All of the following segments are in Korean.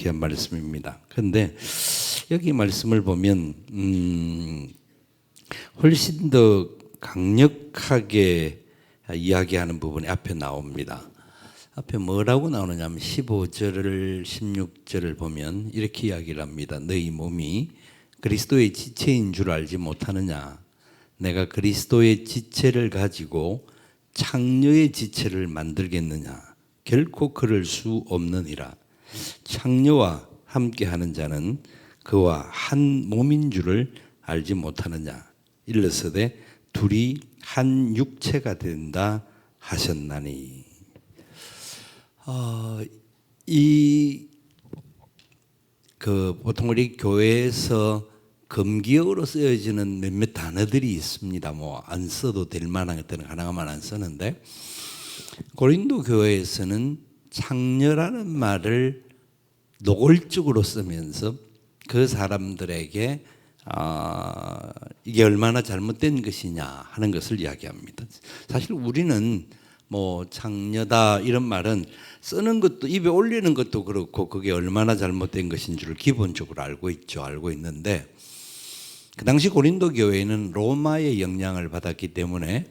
귀한 말씀입니다. 그런데 여기 말씀을 보면 훨씬 더 강력하게 이야기하는 부분이 앞에 나옵니다. 앞에 뭐라고 나오느냐 하면 15절을 16절을 보면 이렇게 이야기를 합니다. 너희 몸이 그리스도의 지체인 줄 알지 못하느냐. 내가 그리스도의 지체를 가지고 창녀의 지체를 만들겠느냐. 결코 그럴 수 없느니라. 창녀와 함께하는 자는 그와 한 몸인 줄을 알지 못하느냐. 일러서되 둘이 한 육체가 된다 하셨나니. 보통 우리 교회에서 금기어로 쓰여지는 몇몇 단어들이 있습니다. 뭐 안 써도 될 만한 것들은 하나만 안 쓰는데, 고린도 교회에서는 창녀라는 말을 노골적으로 쓰면서 그 사람들에게 이게 얼마나 잘못된 것이냐 하는 것을 이야기합니다. 사실 우리는 뭐 창녀다 이런 말은 쓰는 것도, 입에 올리는 것도 그렇고 그게 얼마나 잘못된 것인 줄을 기본적으로 알고 있죠. 알고 있는데, 그 당시 고린도 교회는 로마의 영향을 받았기 때문에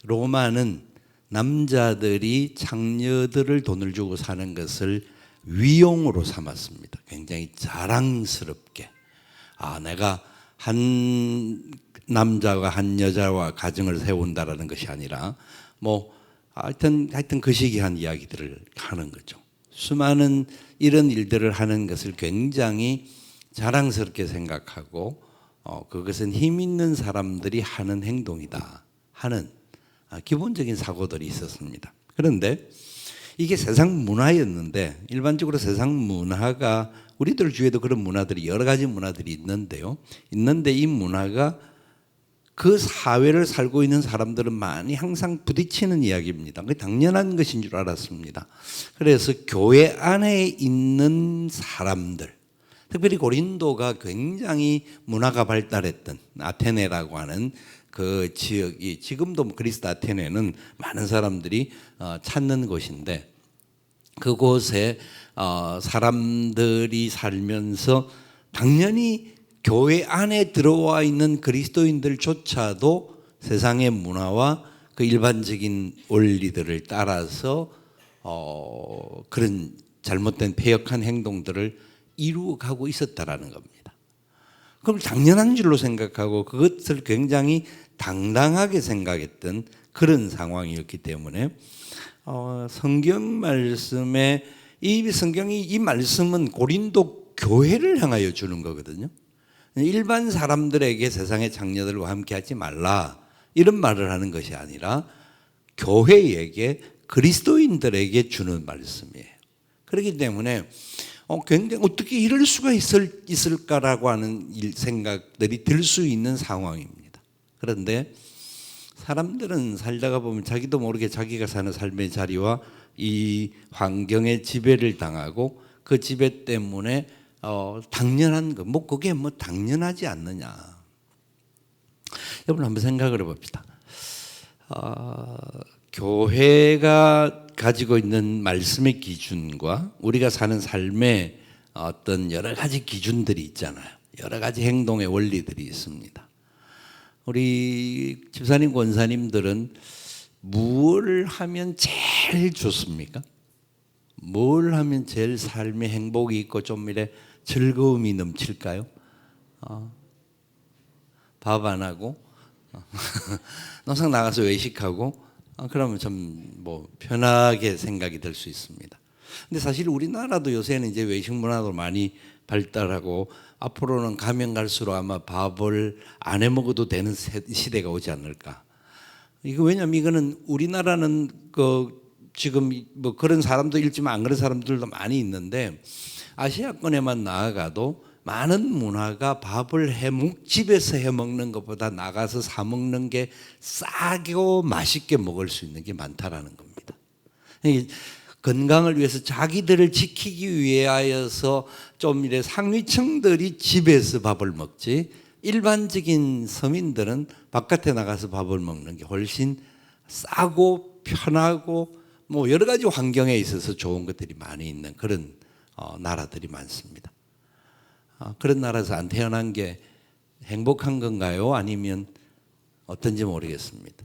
로마는 남자들이 창녀들을 돈을 주고 사는 것을 위용으로 삼았습니다. 굉장히 자랑스럽게. 내가 한 남자가 한 여자와 가정을 세운다라는 것이 아니라 하여튼 그 시기한 이야기들을 하는 거죠. 수많은 이런 일들을 하는 것을 굉장히 자랑스럽게 생각하고 그것은 힘 있는 사람들이 하는 행동이다 하는 기본적인 사고들이 있었습니다. 그런데 이게 세상 문화였는데, 일반적으로 세상 문화가, 우리들 주위에도 그런 문화들이, 여러 가지 문화들이 있는데 이 문화가 그 사회를 살고 있는 사람들은 많이 항상 부딪히는 이야기입니다. 그게 당연한 것인 줄 알았습니다. 그래서 교회 안에 있는 사람들, 특별히 고린도가 굉장히 문화가 발달했던 아테네라고 하는 그 지역이, 지금도 그리스 아테네는 많은 사람들이 찾는 곳인데, 그곳에 사람들이 살면서 당연히 교회 안에 들어와 있는 그리스도인들조차도 세상의 문화와 그 일반적인 원리들을 따라서 그런 잘못된 패역한 행동들을 이루어가고 있었다라는 겁니다. 그걸 당연한 줄로 생각하고 그것을 굉장히 당당하게 생각했던 그런 상황이었기 때문에 성경 말씀에, 이 말씀은 고린도 교회를 향하여 주는 거거든요. 일반 사람들에게 세상의 창녀들과 함께 하지 말라 이런 말을 하는 것이 아니라 교회에게, 그리스도인들에게 주는 말씀이에요. 그렇기 때문에 굉장히 어떻게 이럴 수가 있을까라고 하는 생각들이 들 수 있는 상황입니다. 그런데 사람들은 살다가 보면 자기도 모르게 자기가 사는 삶의 자리와 이 환경의 지배를 당하고 그 지배 때문에 당연한 거, 그게 당연하지 않느냐. 여러분 한번 생각을 해봅시다. 교회가 가지고 있는 말씀의 기준과 우리가 사는 삶의 어떤 여러 가지 기준들이 있잖아요. 여러 가지 행동의 원리들이 있습니다. 우리 집사님, 권사님들은 뭘 하면 제일 좋습니까? 뭘 하면 제일 삶의 행복이 있고 좀 이래 즐거움이 넘칠까요? 밥 안 하고 농장 나가서 외식하고 그러면 좀 편하게 생각이 들 수 있습니다. 근데 사실 우리나라도 요새는 이제 외식 문화도 많이 발달하고 앞으로는 가면 갈수록 아마 밥을 안 해 먹어도 되는 시대가 오지 않을까. 왜냐면 이거는 우리나라는 지금 그런 사람도 있지만 안 그런 사람들도 많이 있는데, 아시아권에만 나아가도 많은 문화가 밥을 집에서 해 먹는 것보다 나가서 사 먹는 게 싸고 맛있게 먹을 수 있는 게 많다라는 겁니다. 건강을 위해서 자기들을 지키기 위하여서 좀 이래 상위층들이 집에서 밥을 먹지, 일반적인 서민들은 바깥에 나가서 밥을 먹는 게 훨씬 싸고 편하고 여러 가지 환경에 있어서 좋은 것들이 많이 있는 그런 나라들이 많습니다. 그런 나라에서 안 태어난 게 행복한 건가요? 아니면 어떤지 모르겠습니다.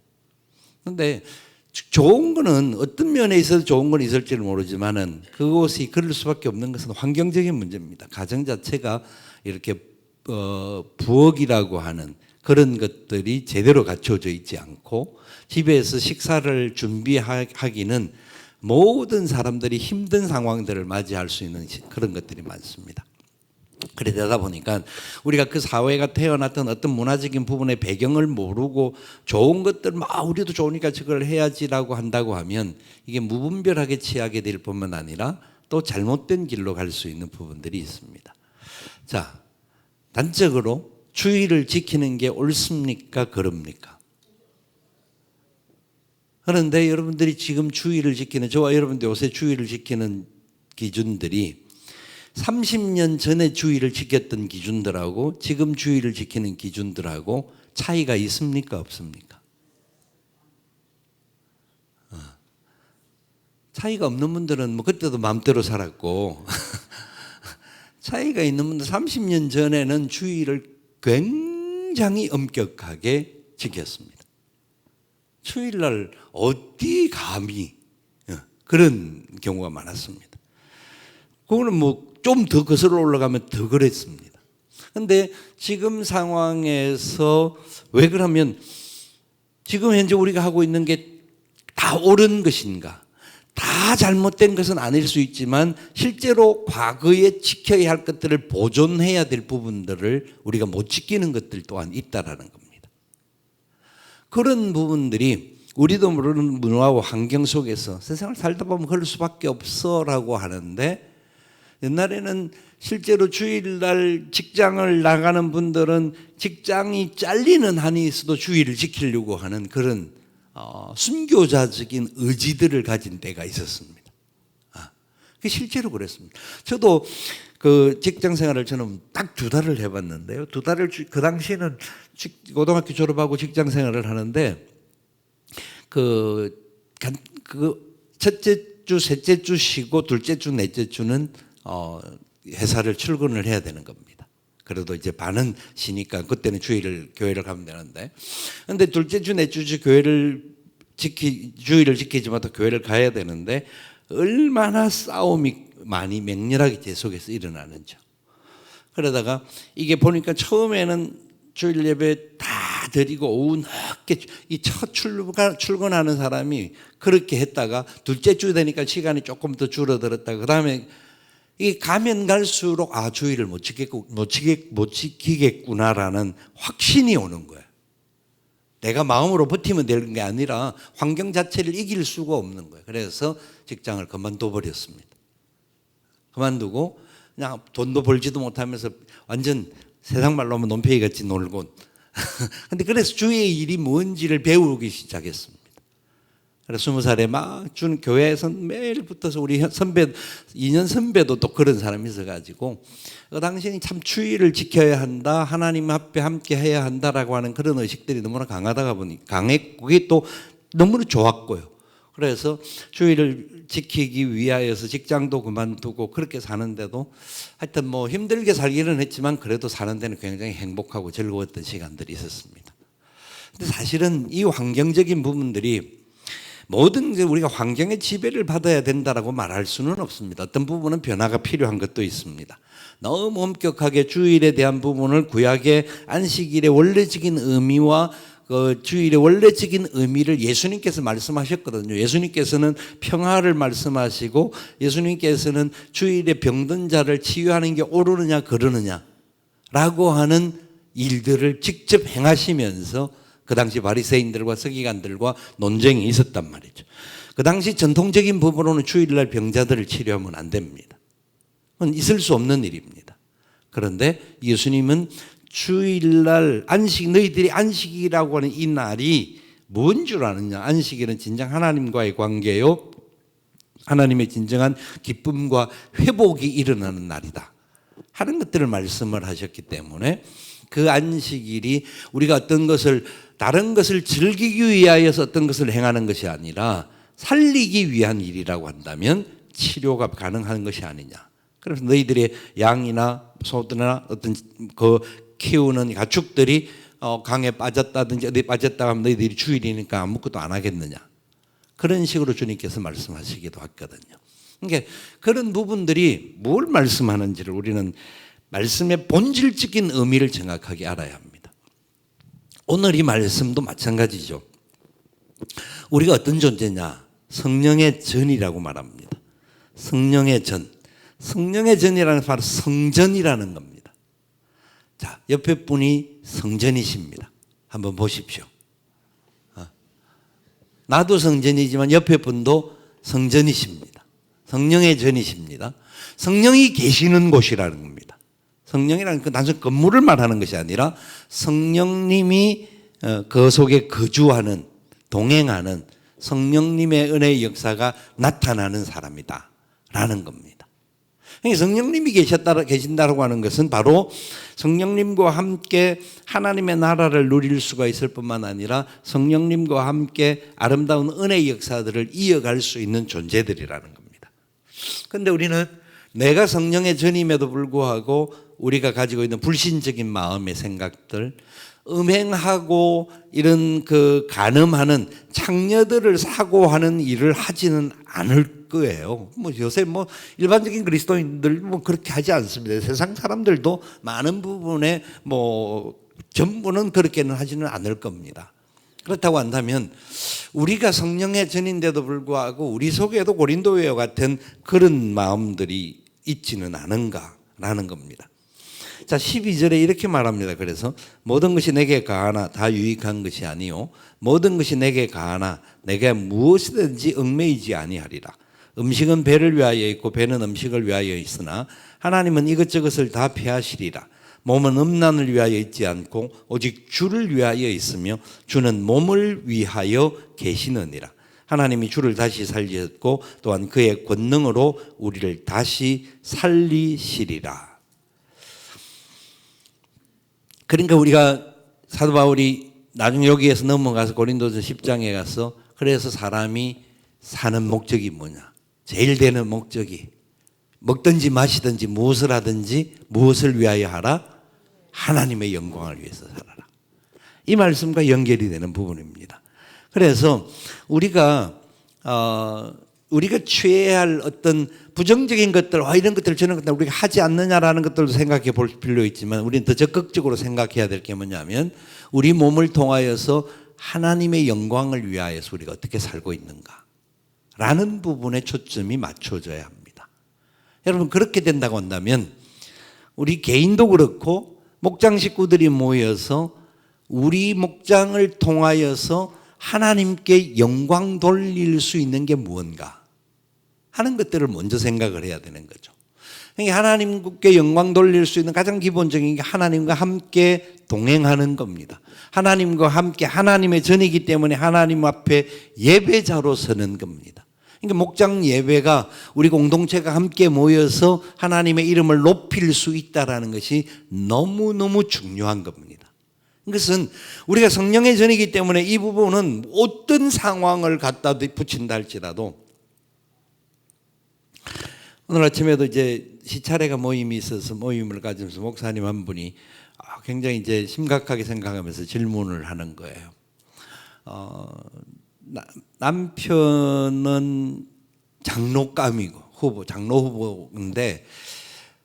그런데 좋은 거는 어떤 면에 있어서 좋은 건 있을지는 모르지만은 그것이 그럴 수밖에 없는 것은 환경적인 문제입니다. 가정 자체가 이렇게 부엌이라고 하는 그런 것들이 제대로 갖춰져 있지 않고 집에서 식사를 준비하기는 모든 사람들이 힘든 상황들을 맞이할 수 있는 그런 것들이 많습니다. 그러다 보니까 우리가 그 사회가 태어났던 어떤 문화적인 부분의 배경을 모르고 좋은 것들 우리도 좋으니까 저걸 해야지라고 한다고 하면 이게 무분별하게 취하게 될 뿐만 아니라 또 잘못된 길로 갈 수 있는 부분들이 있습니다. 자, 단적으로 주의를 지키는 게 옳습니까? 그럽니까? 그런데 여러분들이 지금 주의를 지키는, 저와 여러분들 요새 주의를 지키는 기준들이 30년 전에 주의를 지켰던 기준들하고 지금 주의를 지키는 기준들하고 차이가 있습니까? 없습니까? 차이가 없는 분들은 그때도 마음대로 살았고 차이가 있는 분들 30년 전에는 주의를 굉장히 엄격하게 지켰습니다. 주일날 어디 감히 그런 경우가 많았습니다. 그거는 좀 더 거슬러 올라가면 더 그랬습니다. 그런데 지금 상황에서 왜 그러면 지금 현재 우리가 하고 있는 게 다 옳은 것인가? 다 잘못된 것은 아닐 수 있지만 실제로 과거에 지켜야 할 것들을 보존해야 될 부분들을 우리가 못 지키는 것들 또한 있다라는 겁니다. 그런 부분들이 우리도 모르는 문화와 환경 속에서 세상을 살다 보면 그럴 수밖에 없어라고 하는데 옛날에는 실제로 주일날 직장을 나가는 분들은 직장이 잘리는 한이 있어도 주의를 지키려고 하는 그런 순교자적인 의지들을 가진 때가 있었습니다. 그게 실제로 그랬습니다. 저도 그 직장 생활을 저는 딱 2달을 해봤는데요. 2달을 그 당시에는 고등학교 졸업하고 직장 생활을 하는데 그 첫째 주, 셋째 주 쉬고 둘째 주, 넷째 주는 회사를 출근을 해야 되는 겁니다. 그래도 이제 반은 쉬니까 그때는 교회를 가면 되는데, 근데 둘째 주, 넷째 주 주의를 지키지 못하고 교회를 가야 되는데 얼마나 싸움이 많이 맹렬하게 제 속에서 일어나는지. 그러다가 이게 보니까 처음에는 주일 예배 다 드리고 오후 늦게 이 첫 출근하는 사람이 그렇게 했다가 둘째 주 되니까 시간이 조금 더 줄어들었다가 그 다음에 이 가면 갈수록 주의를 못 지키겠구나라는 확신이 오는 거예요. 내가 마음으로 버티면 되는 게 아니라 환경 자체를 이길 수가 없는 거예요. 그래서 직장을 그만둬 버렸습니다. 그만두고 그냥 돈도 벌지도 못하면서 완전 세상 말로 하면 논팽이 같이 놀고 근데 그래서 주의 일이 뭔지를 배우기 시작했습니다. 그래서 20살에 막 준 교회에서 매일 붙어서 우리 선배 2년 선배도 또 그런 사람이 있어가지고 그 당시에는 참 주의를 지켜야 한다, 하나님 앞에 함께 해야 한다라고 하는 그런 의식들이 너무나 강하다가 보니 그게 또 너무나 좋았고요. 그래서 주의를 지키기 위하여서 직장도 그만두고 그렇게 사는데도 하여튼 힘들게 살기는 했지만 그래도 사는 데는 굉장히 행복하고 즐거웠던 시간들이 있었습니다. 근데 사실은 이 환경적인 부분들이 모든 우리가 환경의 지배를 받아야 된다라고 말할 수는 없습니다. 어떤 부분은 변화가 필요한 것도 있습니다. 너무 엄격하게 주일에 대한 부분을 구약의 안식일의 원래적인 의미와 그 주일의 원래적인 의미를 예수님께서 말씀하셨거든요. 예수님께서는 평화를 말씀하시고 예수님께서는 주일에 병든 자를 치유하는 게 옳으느냐 그러느냐 라고 하는 일들을 직접 행하시면서 그 당시 바리새인들과 서기관들과 논쟁이 있었단 말이죠. 그 당시 전통적인 부분으로는 주일날 병자들을 치료하면 안 됩니다. 그건 있을 수 없는 일입니다. 그런데 예수님은 주일날 너희들이 안식이라고 하는 이 날이 뭔 줄 아느냐? 안식일은 진정 하나님과의 관계요, 하나님의 진정한 기쁨과 회복이 일어나는 날이다 하는 것들을 말씀을 하셨기 때문에 그 안식일이 우리가 다른 것을 즐기기 위하여서 어떤 것을 행하는 것이 아니라 살리기 위한 일이라고 한다면 치료가 가능한 것이 아니냐, 그래서 너희들의 양이나 소들이나 어떤 그 키우는 가축들이 강에 빠졌다든지 어디 빠졌다 하면 너희들이 주일이니까 아무것도 안 하겠느냐. 그런 식으로 주님께서 말씀하시기도 했거든요. 그러니까 그런 부분들이 뭘 말씀하는지를 우리는 말씀의 본질적인 의미를 정확하게 알아야 합니다. 오늘 이 말씀도 마찬가지죠. 우리가 어떤 존재냐? 성령의 전이라고 말합니다. 성령의 전. 성령의 전이라는 바로 성전이라는 겁니다. 자, 옆에 분이 성전이십니다. 한번 보십시오. 나도 성전이지만 옆에 분도 성전이십니다. 성령의 전이십니다. 성령이 계시는 곳이라는 겁니다. 성령이라는 그 단순 건물을 말하는 것이 아니라 성령님이 그 속에 거주하는, 동행하는 성령님의 은혜의 역사가 나타나는 사람이다 라는 겁니다. 성령님이 계신다고 하는 것은 바로 성령님과 함께 하나님의 나라를 누릴 수가 있을 뿐만 아니라 성령님과 함께 아름다운 은혜의 역사들을 이어갈 수 있는 존재들이라는 겁니다. 그런데 우리는 내가 성령의 전임에도 불구하고 우리가 가지고 있는 불신적인 마음의 생각들, 음행하고 이런 그 간음하는 창녀들을 사고하는 일을 하지는 않을 거예요. 뭐 요새 뭐 일반적인 그리스도인들 뭐 그렇게 하지 않습니다. 세상 사람들도 많은 부분에 뭐 전부는 그렇게는 하지는 않을 겁니다. 그렇다고 한다면 우리가 성령의 전인데도 불구하고 우리 속에도 고린도회와 같은 그런 마음들이 있지는 않은가라는 겁니다. 자, 12절에 이렇게 말합니다. 그래서 모든 것이 내게 가하나 다 유익한 것이 아니요 모든 것이 내게 가하나 내가 무엇이든지 얽매이지 아니하리라. 음식은 배를 위하여 있고 배는 음식을 위하여 있으나 하나님은 이것저것을 다 피하시리라. 몸은 음란을 위하여 있지 않고 오직 주를 위하여 있으며 주는 몸을 위하여 계시느니라. 하나님이 주를 다시 살리셨고 또한 그의 권능으로 우리를 다시 살리시리라. 그러니까 우리가 사도 바울이 나중에 여기에서 넘어가서 고린도서 10장에 가서 그래서 사람이 사는 목적이 뭐냐? 제일 되는 목적이 먹든지 마시든지 무엇을 하든지 무엇을 위하여 하라? 하나님의 영광을 위해서 살아라. 이 말씀과 연결이 되는 부분입니다. 그래서 우리가 취해야 할 어떤 부정적인 것들, 이런 것들 저런 것들 우리가 하지 않느냐라는 것들도 생각해 볼 필요 있지만 우리는 더 적극적으로 생각해야 될 게 뭐냐면 우리 몸을 통하여서 하나님의 영광을 위하여서 우리가 어떻게 살고 있는가 라는 부분에 초점이 맞춰져야 합니다. 여러분 그렇게 된다고 한다면 우리 개인도 그렇고 목장 식구들이 모여서 우리 목장을 통하여서 하나님께 영광 돌릴 수 있는 게 무언가 하는 것들을 먼저 생각을 해야 되는 거죠. 하나님께 영광 돌릴 수 있는 가장 기본적인 게 하나님과 함께 동행하는 겁니다. 하나님과 함께 하나님의 전이기 때문에 하나님 앞에 예배자로 서는 겁니다. 그러니까 목장 예배가 우리 공동체가 함께 모여서 하나님의 이름을 높일 수 있다는 것이 너무너무 중요한 겁니다. 이것은 우리가 성령의 전이기 때문에 이 부분은 어떤 상황을 갖다 붙인다 할지라도 오늘 아침에도 이제 시차례가 모임이 있어서 모임을 가지면서 목사님 한 분이 굉장히 이제 심각하게 생각하면서 질문을 하는 거예요. 남편은 장로감이고 장로 후보인데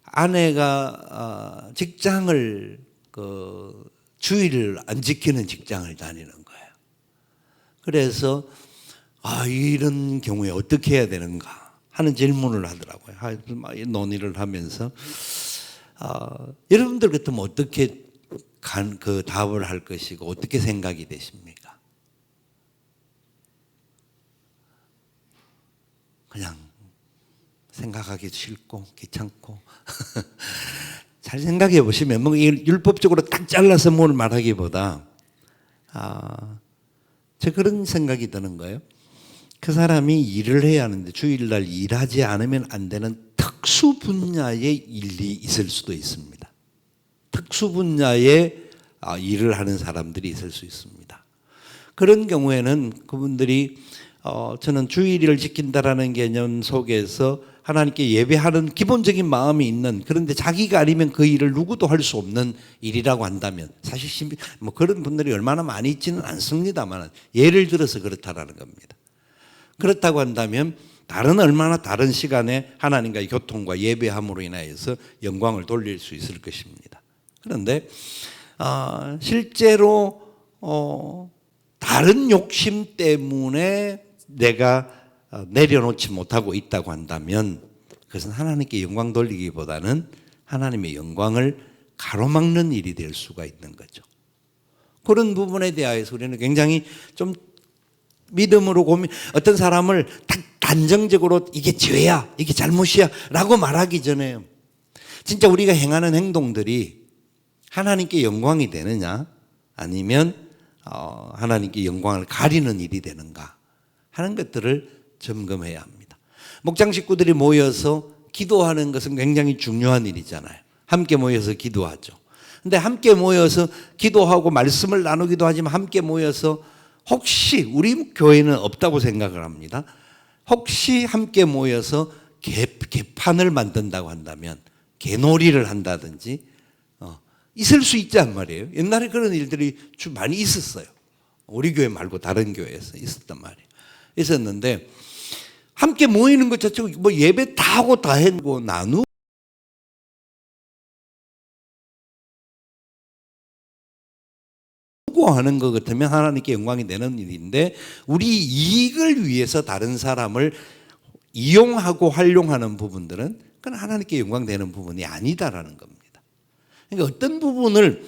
아내가 직장을 주의를 안 지키는 직장을 다니는 거예요. 그래서 이런 경우에 어떻게 해야 되는가 하는 질문을 하더라고요. 논의를 하면서 여러분들 같으면 어떻게 그 답을 할 것이고 어떻게 생각이 되십니까? 그냥 생각하기 싫고 귀찮고 잘 생각해 보시면 뭐 율법적으로 딱 잘라서 뭘 말하기보다 저 그런 생각이 드는 거예요. 그 사람이 일을 해야 하는데 주일날 일하지 않으면 안 되는 특수 분야의 일이 있을 수도 있습니다. 특수 분야의 일을 하는 사람들이 있을 수 있습니다. 그런 경우에는 그분들이 저는 주일을 지킨다라는 개념 속에서 하나님께 예배하는 기본적인 마음이 있는, 그런데 자기가 아니면 그 일을 누구도 할 수 없는 일이라고 한다면, 사실 뭐 그런 분들이 얼마나 많이 있지는 않습니다만 예를 들어서 그렇다라는 겁니다. 그렇다고 한다면 얼마나 다른 시간에 하나님과의 교통과 예배함으로 인하여서 영광을 돌릴 수 있을 것입니다. 그런데 실제로 다른 욕심 때문에 내가 내려놓지 못하고 있다고 한다면 그것은 하나님께 영광 돌리기보다는 하나님의 영광을 가로막는 일이 될 수가 있는 거죠. 그런 부분에 대해서 우리는 굉장히 좀 믿음으로 어떤 사람을 단정적으로 이게 죄야, 이게 잘못이야 라고 말하기 전에 진짜 우리가 행하는 행동들이 하나님께 영광이 되느냐, 아니면 하나님께 영광을 가리는 일이 되는가 하는 것들을 점검해야 합니다. 목장 식구들이 모여서 기도하는 것은 굉장히 중요한 일이잖아요. 함께 모여서 기도하죠. 근데 함께 모여서 기도하고 말씀을 나누기도 하지만 함께 모여서 혹시 우리 교회는 없다고 생각을 합니다. 혹시 함께 모여서 개판을 만든다고 한다면, 개놀이를 한다든지 있을 수 있단 말이에요. 옛날에 그런 일들이 많이 있었어요. 우리 교회 말고 다른 교회에서 있었단 말이에요. 있었는데 함께 모이는 것 자체가 뭐 예배 다 하고 다 했고 나누고 하는 것 같으면 하나님께 영광이 되는 일인데, 우리 이익을 위해서 다른 사람을 이용하고 활용하는 부분들은 그건 하나님께 영광 되는 부분이 아니다라는 겁니다. 그러니까 어떤 부분을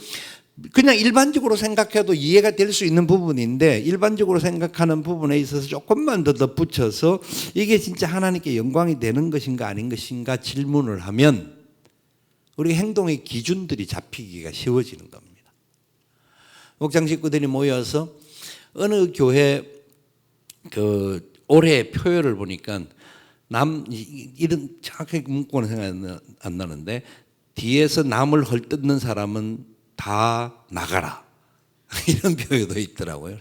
그냥 일반적으로 생각해도 이해가 될 수 있는 부분인데, 일반적으로 생각하는 부분에 있어서 조금만 더 덧붙여서 이게 진짜 하나님께 영광이 되는 것인가 아닌 것인가 질문을 하면 우리 행동의 기준들이 잡히기가 쉬워지는 겁니다. 목장 식구들이 모여서 어느 교회 올해 표열을 보니까 이런 정확하게 문구는 생각이 안 나는데, 뒤에서 남을 헐뜯는 사람은 다 나가라 이런 표현도 있더라고요.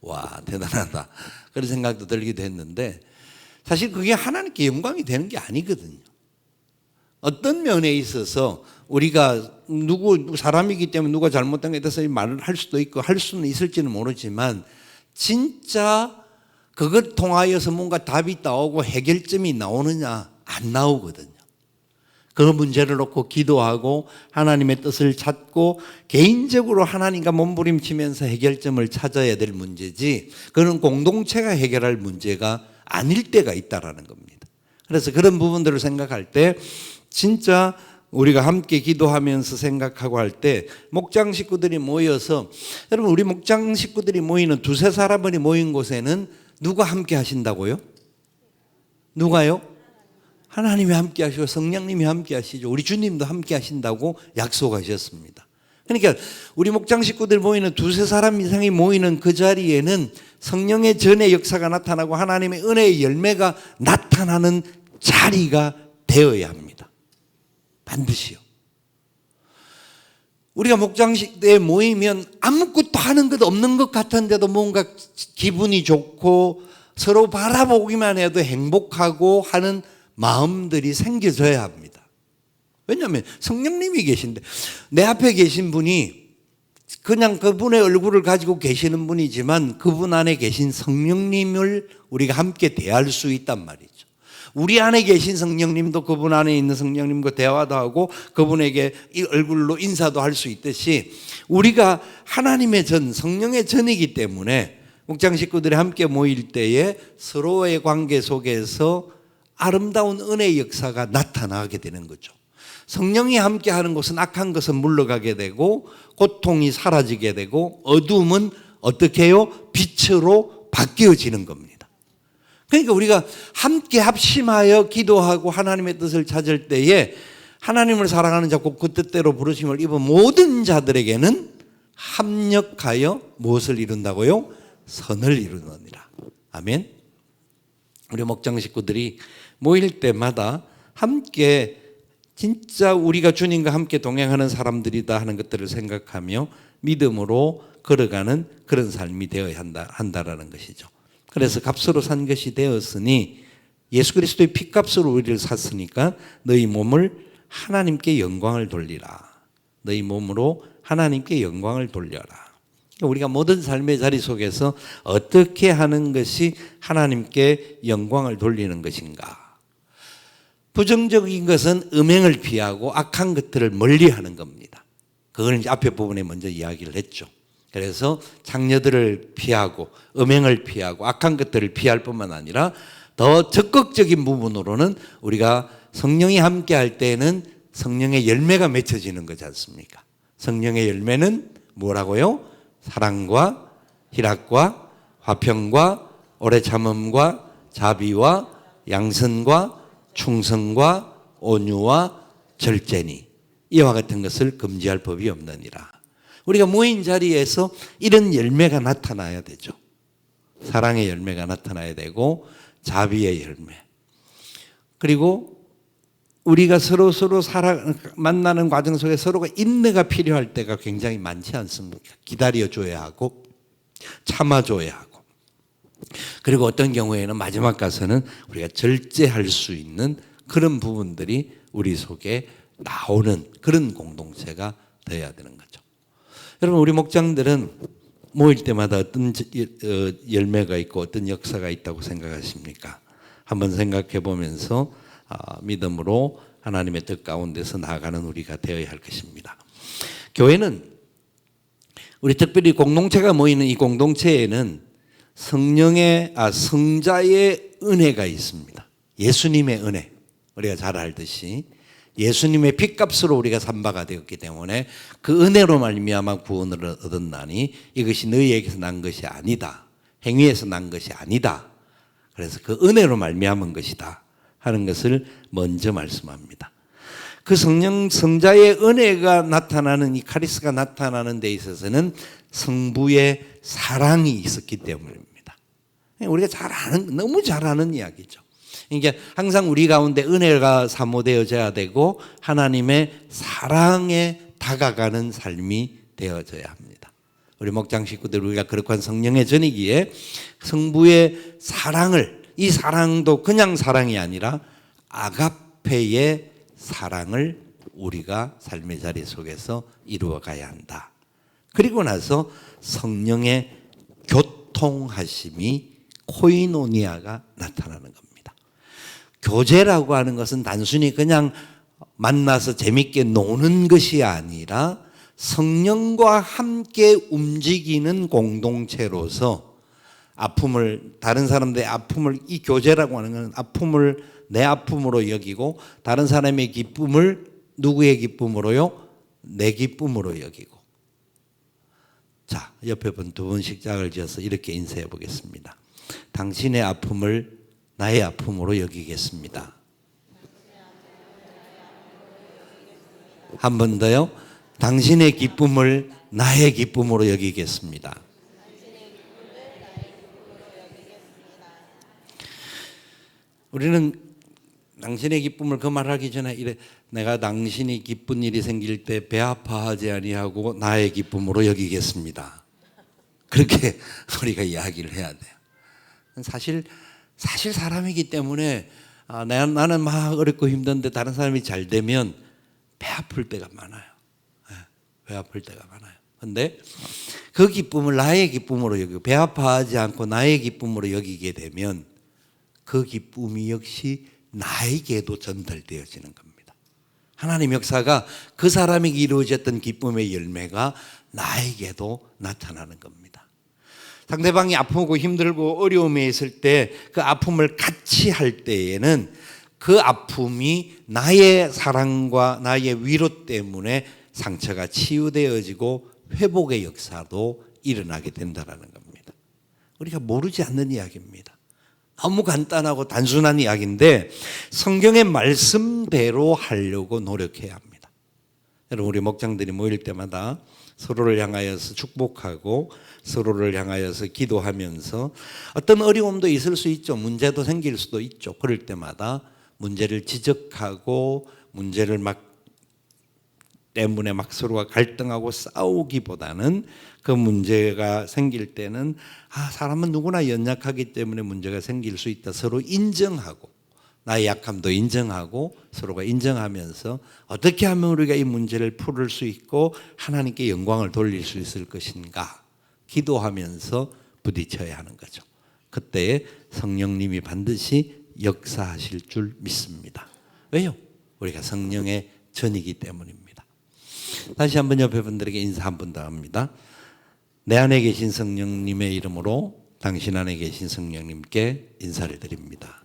와, 대단하다 그런 생각도 들기도 했는데, 사실 그게 하나님께 영광이 되는 게 아니거든요. 어떤 면에 있어서 우리가 사람이기 때문에 누가 잘못된 것에 대해서 말을 할 수도 있고 할 수는 있을지는 모르지만, 진짜 그것 통하여서 뭔가 답이 나오고 해결점이 나오느냐, 안 나오거든요. 그 문제를 놓고 기도하고 하나님의 뜻을 찾고 개인적으로 하나님과 몸부림치면서 해결점을 찾아야 될 문제지, 그건 공동체가 해결할 문제가 아닐 때가 있다라는 겁니다. 그래서 그런 부분들을 생각할 때 진짜 우리가 함께 기도하면서 생각하고 할 때, 목장 식구들이 모여서, 여러분 우리 목장 식구들이 모이는 두세 사람이 모인 곳에는 누가 함께 하신다고요? 누가요? 하나님이 함께 하시고 성령님이 함께 하시죠. 우리 주님도 함께 하신다고 약속하셨습니다. 그러니까 우리 목장 식구들 모이는 두세 사람 이상이 모이는 그 자리에는 성령의 전의 역사가 나타나고 하나님의 은혜의 열매가 나타나는 자리가 되어야 합니다. 반드시요. 우리가 목장식대에 모이면 아무것도 하는 것 없는 것 같은데도 뭔가 기분이 좋고 서로 바라보기만 해도 행복하고 하는 마음들이 생겨져야 합니다. 왜냐하면 성령님이 계신데, 내 앞에 계신 분이 그냥 그분의 얼굴을 가지고 계시는 분이지만 그분 안에 계신 성령님을 우리가 함께 대할 수 있단 말이죠. 우리 안에 계신 성령님도 그분 안에 있는 성령님과 대화도 하고 그분에게 이 얼굴로 인사도 할 수 있듯이, 우리가 하나님의 전, 성령의 전이기 때문에 목장 식구들이 함께 모일 때에 서로의 관계 속에서 아름다운 은혜의 역사가 나타나게 되는 거죠. 성령이 함께 하는 곳은 악한 것은 물러가게 되고 고통이 사라지게 되고 어둠은 어떻게 해요? 빛으로 바뀌어지는 겁니다. 그러니까 우리가 함께 합심하여 기도하고 하나님의 뜻을 찾을 때에 하나님을 사랑하는 자고 그 뜻대로 부르심을 입은 모든 자들에게는 합력하여 무엇을 이룬다고요? 선을 이루느니라. 아멘. 우리 목장 식구들이 모일 때마다 함께 진짜 우리가 주님과 함께 동행하는 사람들이다 하는 것들을 생각하며 믿음으로 걸어가는 그런 삶이 되어야 한다라는 것이죠. 그래서 값으로 산 것이 되었으니 예수 그리스도의 피값으로 우리를 샀으니까 너희 몸을 하나님께 영광을 돌리라. 너희 몸으로 하나님께 영광을 돌려라. 우리가 모든 삶의 자리 속에서 어떻게 하는 것이 하나님께 영광을 돌리는 것인가? 부정적인 것은 음행을 피하고 악한 것들을 멀리하는 겁니다. 그걸 이제 앞에 부분에 먼저 이야기를 했죠. 그래서 장녀들을 피하고 음행을 피하고 악한 것들을 피할 뿐만 아니라 더 적극적인 부분으로는 우리가 성령이 함께할 때에는 성령의 열매가 맺혀지는 거지 않습니까? 성령의 열매는 뭐라고요? 사랑과 희락과 화평과 오래 참음과 자비와 양선과 충성과 온유와 절제니 이와 같은 것을 금지할 법이 없느니라. 우리가 모인 자리에서 이런 열매가 나타나야 되죠. 사랑의 열매가 나타나야 되고 자비의 열매. 그리고 우리가 서로 만나는 과정 속에 서로가 인내가 필요할 때가 굉장히 많지 않습니까? 기다려줘야 하고 참아줘야 하고 그리고 어떤 경우에는 마지막 가서는 우리가 절제할 수 있는 그런 부분들이 우리 속에 나오는 그런 공동체가 되어야 되는 거죠. 여러분 우리 목장들은 모일 때마다 어떤 열매가 있고 어떤 역사가 있다고 생각하십니까? 한번 생각해 보면서 믿음으로 하나님의 뜻 가운데서 나아가는 우리가 되어야 할 것입니다. 교회는 우리 특별히 공동체가 모이는 이 공동체에는 성자의 은혜가 있습니다. 예수님의 은혜. 우리가 잘 알듯이 예수님의 핏값으로 우리가 삼바가 되었기 때문에 그 은혜로 말미암아 구원을 얻었나니 이것이 너희에게서 난 것이 아니다. 행위에서 난 것이 아니다. 그래서 그 은혜로 말미암은 것이다 하는 것을 먼저 말씀합니다. 그 성자의 은혜가 나타나는 이 카리스가 나타나는 데 있어서는 성부의 사랑이 있었기 때문입니다. 우리가 너무 잘 아는 이야기죠. 그러니까 항상 우리 가운데 은혜가 사모되어져야 되고 하나님의 사랑에 다가가는 삶이 되어져야 합니다. 우리 목장 식구들 우리가 거룩한 성령의 전이기에 성부의 사랑을 이 사랑도 그냥 사랑이 아니라 아가페의 사랑을 우리가 삶의 자리 속에서 이루어 가야 한다. 그리고 나서 성령의 교통하심이 코이노니아가 나타나는 겁니다. 교제라고 하는 것은 단순히 그냥 만나서 재밌게 노는 것이 아니라 성령과 함께 움직이는 공동체로서 다른 사람들의 아픔을 이 교제라고 하는 것은 아픔을 내 아픔으로 여기고 다른 사람의 기쁨을 누구의 기쁨으로요? 내 기쁨으로 여기고. 자, 옆에 분 두 분씩 짝을 지어서 이렇게 인사해 보겠습니다. 당신의 아픔을 나의 아픔으로 여기겠습니다. 한 번 더요. 당신의 기쁨을 나의 기쁨으로 여기겠습니다. 우리는 당신의 기쁨을 그 말하기 전에 이래 내가 당신이 기쁜 일이 생길 때 배 아파하지 아니하고 나의 기쁨으로 여기겠습니다. 그렇게 우리가 이야기를 해야 돼요. 사실 사람이기 때문에 나는 막 어렵고 힘든데 다른 사람이 잘 되면 배 아플 때가 많아요. 배 아플 때가 많아요. 그런데 그 기쁨을 나의 기쁨으로 여기고 배 아파하지 않고 나의 기쁨으로 여기게 되면 그 기쁨이 역시 나에게도 전달되어지는 겁니다. 하나님 역사가 그 사람에게 이루어졌던 기쁨의 열매가 나에게도 나타나는 겁니다. 상대방이 아프고 힘들고 어려움에 있을 때 그 아픔을 같이 할 때에는 그 아픔이 나의 사랑과 나의 위로 때문에 상처가 치유되어지고 회복의 역사도 일어나게 된다는 겁니다. 우리가 모르지 않는 이야기입니다. 너무 간단하고 단순한 이야기인데 성경의 말씀대로 하려고 노력해야 합니다. 여러분 우리 목장들이 모일 때마다 서로를 향하여서 축복하고 서로를 향하여서 기도하면서 어떤 어려움도 있을 수 있죠. 문제도 생길 수도 있죠. 그럴 때마다 문제를 지적하고 문제를 때문에 서로가 갈등하고 싸우기보다는 그 문제가 생길 때는 사람은 누구나 연약하기 때문에 문제가 생길 수 있다. 서로 인정하고 나의 약함도 인정하고 서로가 인정하면서 어떻게 하면 우리가 이 문제를 풀을 수 있고 하나님께 영광을 돌릴 수 있을 것인가 기도하면서 부딪혀야 하는 거죠. 그때 성령님이 반드시 역사하실 줄 믿습니다. 왜요? 우리가 성령의 전이기 때문입니다. 다시 한번 옆에 분들에게 인사 한 번 더 합니다. 내 안에 계신 성령님의 이름으로 당신 안에 계신 성령님께 인사를 드립니다.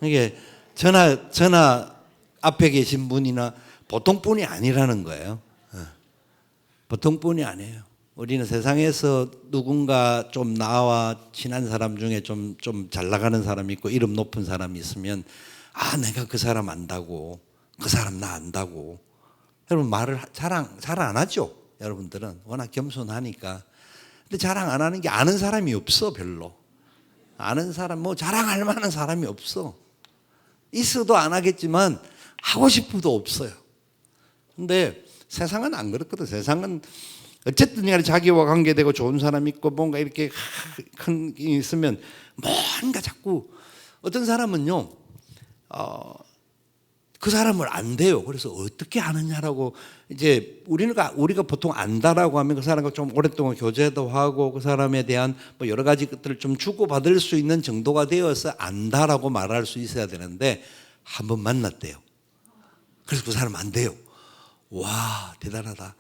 이게 전화 앞에 계신 분이나 보통 분이 아니라는 거예요. 보통 분이 아니에요. 우리는 세상에서 누군가 좀 나와 친한 사람 중에 좀 잘 나가는 사람이 있고 이름 높은 사람이 있으면 아 내가 그 사람 안다고 그 사람 나 안다고 여러분 말을 자랑 안 하죠. 여러분들은 워낙 겸손하니까. 근데 자랑 안 하는 게 아는 사람이 없어. 별로 아는 사람 뭐 자랑할 만한 사람이 없어. 있어도 안 하겠지만 하고 싶어도 없어요. 근데 세상은 안 그렇거든. 세상은 어쨌든 간에 자기와 관계되고 좋은 사람 있고 뭔가 이렇게 큰 게 있으면 뭔가 자꾸 어떤 사람은요 그 사람을 안대요. 그래서 어떻게 아느냐라고 이제 우리가 보통 안다라고 하면 그 사람과 좀 오랫동안 교제도 하고 그 사람에 대한 뭐 여러 가지 것들을 좀 주고받을 수 있는 정도가 되어서 안다라고 말할 수 있어야 되는데 한 번 만났대요. 그래서 그 사람 안 돼요. 와 대단하다.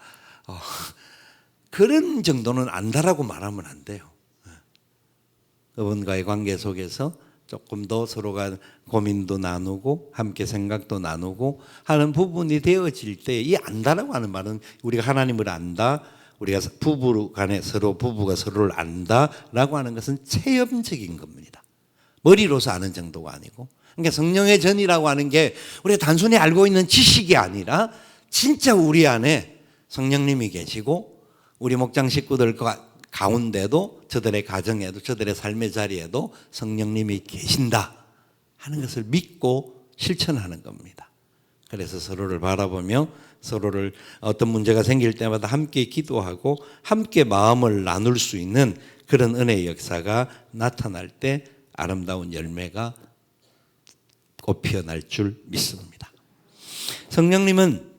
그런 정도는 안다라고 말하면 안 돼요. 그분과의 관계 속에서 조금 더 서로가 고민도 나누고 함께 생각도 나누고 하는 부분이 되어질 때 이 안다라고 하는 말은 우리가 하나님을 안다, 우리가 부부 간에 부부가 서로를 안다라고 하는 것은 체험적인 겁니다. 머리로서 아는 정도가 아니고. 그러니까 성령의 전이라고 하는 게 우리가 단순히 알고 있는 지식이 아니라 진짜 우리 안에 성령님이 계시고 우리 목장 식구들 가운데도 저들의 가정에도 저들의 삶의 자리에도 성령님이 계신다 하는 것을 믿고 실천하는 겁니다. 그래서 서로를 바라보며 서로를 어떤 문제가 생길 때마다 함께 기도하고 함께 마음을 나눌 수 있는 그런 은혜의 역사가 나타날 때 아름다운 열매가 꽃 피어날 줄 믿습니다. 성령님은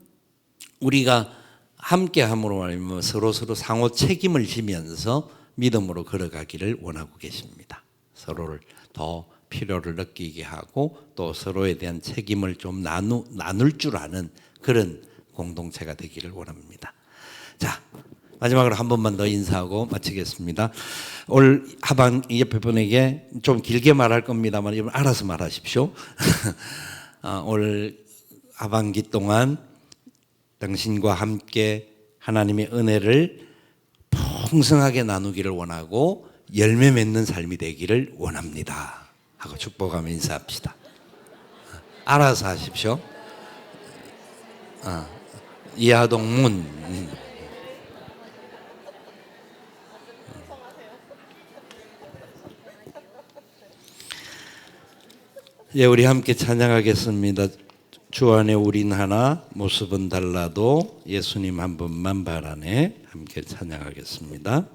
우리가 함께 함으로 말하면 서로 상호 책임을 지면서 믿음으로 걸어가기를 원하고 계십니다. 서로를 더 필요를 느끼게 하고 또 서로에 대한 책임을 좀 나눌 줄 아는 그런 공동체가 되기를 원합니다. 자, 마지막으로 한 번만 더 인사하고 마치겠습니다. 올 하반 옆에 분에게 좀 길게 말할 겁니다만 여러분 알아서 말하십시오. 올 하반기 동안 당신과 함께 하나님의 은혜를 풍성하게 나누기를 원하고 열매 맺는 삶이 되기를 원합니다 하고 축복하며 인사합시다. 알아서 하십시오. 이하동문 예, 우리 함께 찬양하겠습니다. 주 안에 우린 하나 모습은 달라도 예수님 한 분만 바라네 함께 찬양하겠습니다.